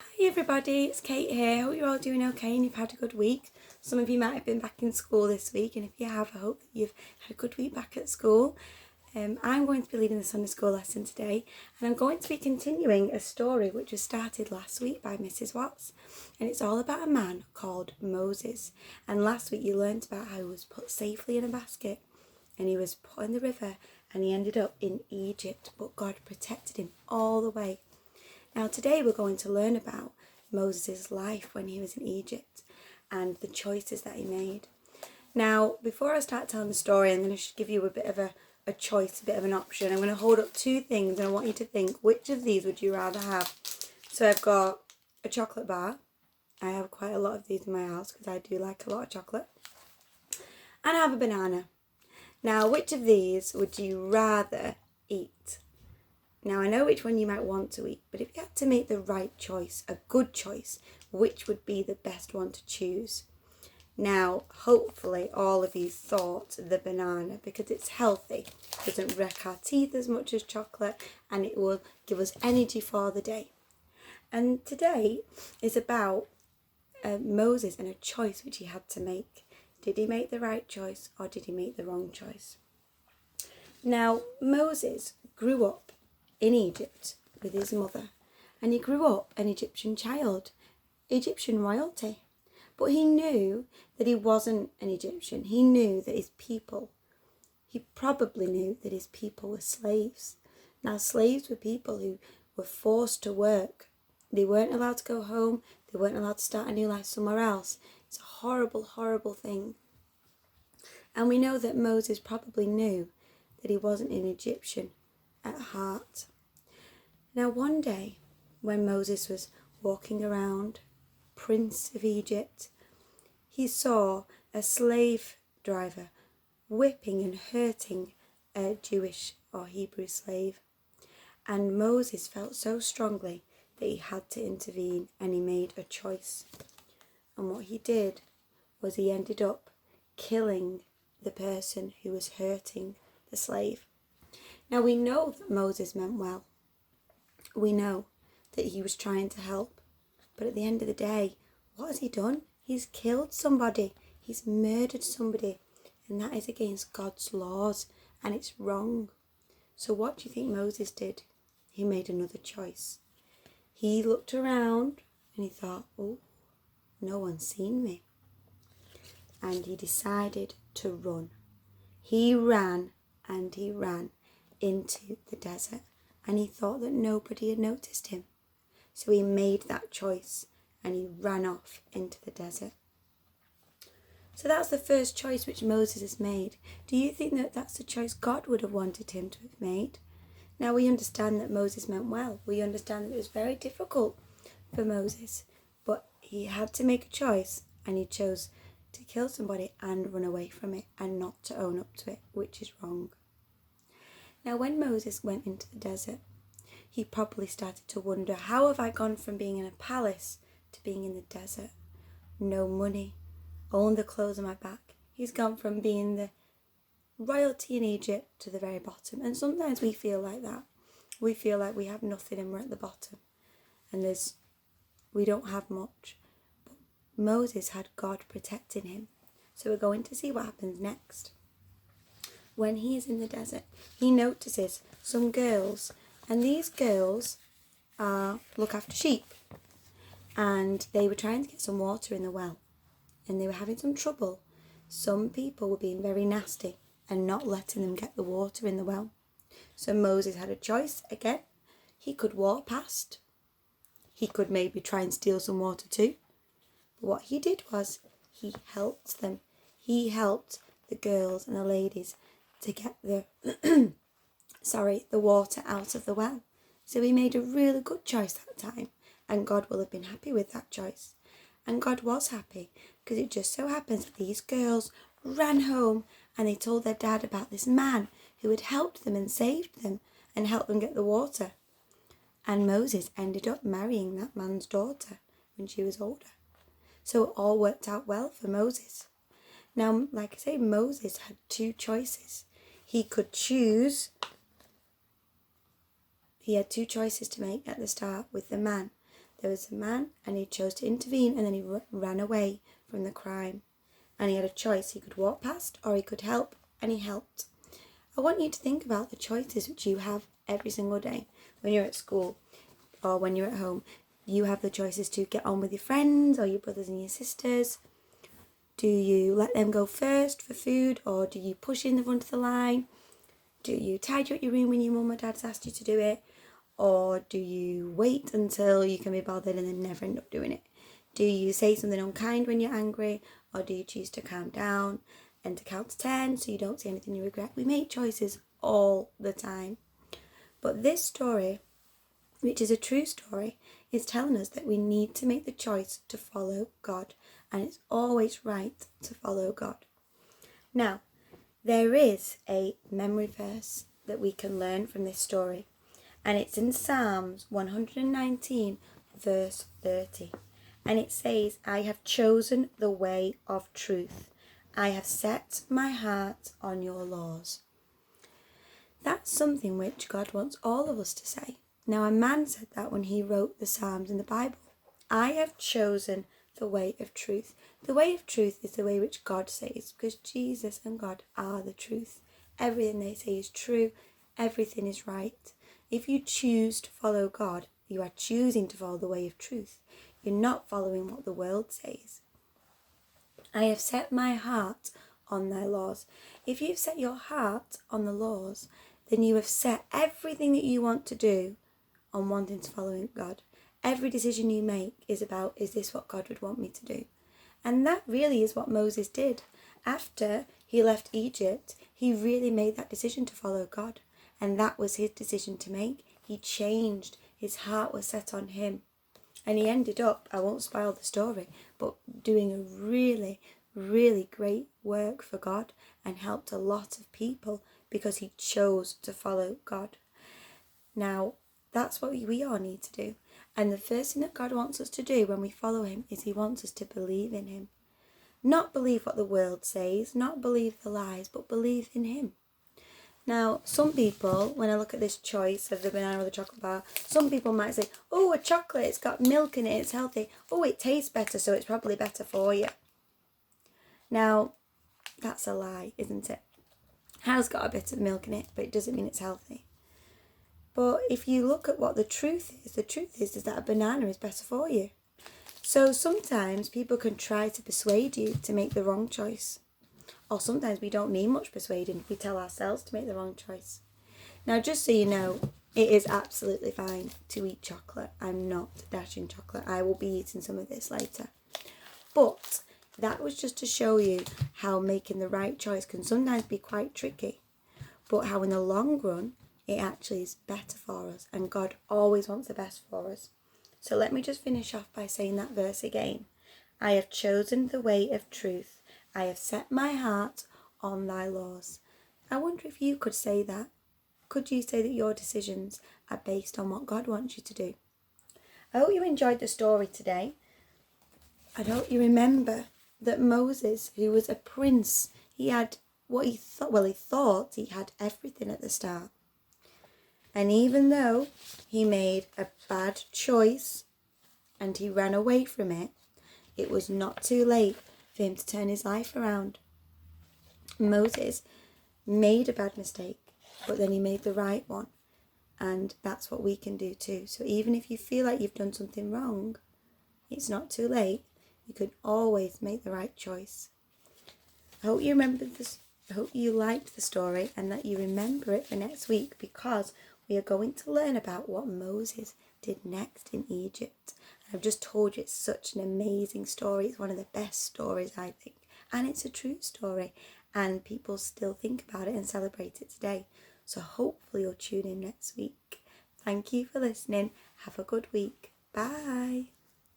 Hi everybody, it's Kate here. Hope you're all doing okay and you've had a good week. Some of you might have been back in school this week, and if you have, I hope that you've had a good week back at school. I'm going to be leading the Sunday school lesson today, and I'm going to be continuing a story which was started last week by Mrs. Watts, and it's all about a man called Moses. And last week you learnt about how he was put safely in a basket and he was put in the river and he ended up in Egypt, but God protected him all the way. Now today we're going to learn about Moses' life when he was in Egypt and the choices that he made. Now, before I start telling the story, I'm going to give you a bit of a choice, a bit of an option. I'm going to hold up two things and I want you to think, which of these would you rather have? So I've got a chocolate bar. I have quite a lot of these in my house because I do like a lot of chocolate. And I have a banana. Now, which of these would you rather eat? Now, I know which one you might want to eat, but if you had to make the right choice, a good choice, which would be the best one to choose? Now, hopefully all of you thought the banana because it's healthy, it doesn't wreck our teeth as much as chocolate, and it will give us energy for the day. And today is about Moses and a choice which he had to make. Did he make the right choice or did he make the wrong choice? Now, Moses grew up in Egypt with his mother, and he grew up an Egyptian child, Egyptian royalty. But he knew that he wasn't an Egyptian. He knew that he probably knew that his people were slaves. Now, slaves were people who were forced to work. They weren't allowed to go home. They weren't allowed to start a new life somewhere else. It's a horrible, horrible thing. And we know that Moses probably knew that he wasn't an Egyptian at heart. Now, one day when Moses was walking around, Prince of Egypt, he saw a slave driver whipping and hurting a Jewish or Hebrew slave. And Moses felt so strongly that he had to intervene, and he made a choice. And what he did was he ended up killing the person who was hurting the slave. Now, we know that Moses meant well. We know that he was trying to help. But at the end of the day, what has he done? He's killed somebody. He's murdered somebody. And that is against God's laws, and it's wrong. So what do you think Moses did? He made another choice. He looked around and he thought, oh, no one's seen me. And he decided to run. He ran and he ran into the desert, and he thought that nobody had noticed him. So he made that choice and he ran off into the desert. So that's the first choice which Moses has made. Do you think that that's the choice God would have wanted him to have made? Now, we understand that Moses meant well. We understand that it was very difficult for Moses, but he had to make a choice, and he chose to kill somebody and run away from it and not to own up to it, which is wrong. Now, when Moses went into the desert, he probably started to wonder, how have I gone from being in a palace to being in the desert? No money, only the clothes on my back. He's gone from being the royalty in Egypt to the very bottom. And sometimes we feel like that. We feel like we have nothing and we're at the bottom. And we don't have much. But Moses had God protecting him. So we're going to see what happens next. When he is in the desert, he notices some girls. And these girls look after sheep. And they were trying to get some water in the well. And they were having some trouble. Some people were being very nasty and not letting them get the water in the well. So Moses had a choice again. He could walk past. He could maybe try and steal some water too. But what he did was he helped them. He helped the girls and the ladies to get the water out of the well. So he made a really good choice that time, and God will have been happy with that choice. And God was happy because it just so happens that these girls ran home and they told their dad about this man who had helped them and saved them and helped them get the water. And Moses ended up marrying that man's daughter when she was older. So it all worked out well for Moses. Now, like I say, Moses had two choices. He had two choices to make at the start with the man. There was a man and he chose to intervene, and then he ran away from the crime. And he had a choice. He could walk past or he could help, and he helped. I want you to think about the choices which you have every single day. When you're at school or when you're at home, you have the choices to get on with your friends or your brothers and your sisters. Do you let them go first for food, or do you push in the front of the line? Do you tidy up your room when your mum or dad's asked you to do it? Or do you wait until you can be bothered and then never end up doing it? Do you say something unkind when you're angry, or do you choose to calm down and to count to 10 so you don't say anything you regret? We make choices all the time. But this story, which is a true story, is telling us that we need to make the choice to follow God, and it's always right to follow God. Now, there is a memory verse that we can learn from this story, and it's in Psalms 119 verse 30, and it says, "I have chosen the way of truth. I have set my heart on your laws." That's something which God wants all of us to say. Now, a man said that when he wrote the Psalms in the Bible. I have chosen the way of truth. The way of truth is the way which God says, because Jesus and God are the truth. Everything they say is true. Everything is right. If you choose to follow God, you are choosing to follow the way of truth. You're not following what the world says. I have set my heart on thy laws. If you've set your heart on the laws, then you have set everything that you want to do on wanting to follow God. Every decision you make is about, is this what God would want me to do? And that really is what Moses did. After he left Egypt, he really made that decision to follow God. And that was his decision to make. He changed. His heart was set on him. And he ended up, I won't spoil the story, but doing a really, really great work for God and helped a lot of people because he chose to follow God. Now, that's what we all need to do. And the first thing that God wants us to do when we follow him is he wants us to believe in him. Not believe what the world says, not believe the lies, but believe in him. Now, some people, when I look at this choice of the banana or the chocolate bar, some people might say, oh, a chocolate, it's got milk in it, it's healthy. Oh, it tastes better, so it's probably better for you. Now, that's a lie, isn't it? It has got a bit of milk in it, but it doesn't mean it's healthy. But if you look at what the truth is that a banana is better for you. So sometimes people can try to persuade you to make the wrong choice. Or sometimes we don't need much persuading. We tell ourselves to make the wrong choice. Now, just so you know, it is absolutely fine to eat chocolate. I'm not dashing chocolate. I will be eating some of this later. But that was just to show you how making the right choice can sometimes be quite tricky. But how in the long run, it actually is better for us. And God always wants the best for us. So let me just finish off by saying that verse again. I have chosen the way of truth. I have set my heart on thy laws. I wonder if you could say that. Could you say that your decisions are based on what God wants you to do? I hope you enjoyed the story today. I hope you remember that Moses, who was a prince, he had what he thought he had everything at the start. And even though he made a bad choice and he ran away from it, it was not too late for him to turn his life around. Moses made a bad mistake, but then he made the right one. And that's what we can do too. So even if you feel like you've done something wrong, it's not too late. You can always make the right choice. I hope you remembered this. I hope you liked the story and that you remember it for next week, because we are going to learn about what Moses did next in Egypt. I've just told you it's such an amazing story. It's one of the best stories, I think. And it's a true story. And people still think about it and celebrate it today. So hopefully you'll tune in next week. Thank you for listening. Have a good week. Bye.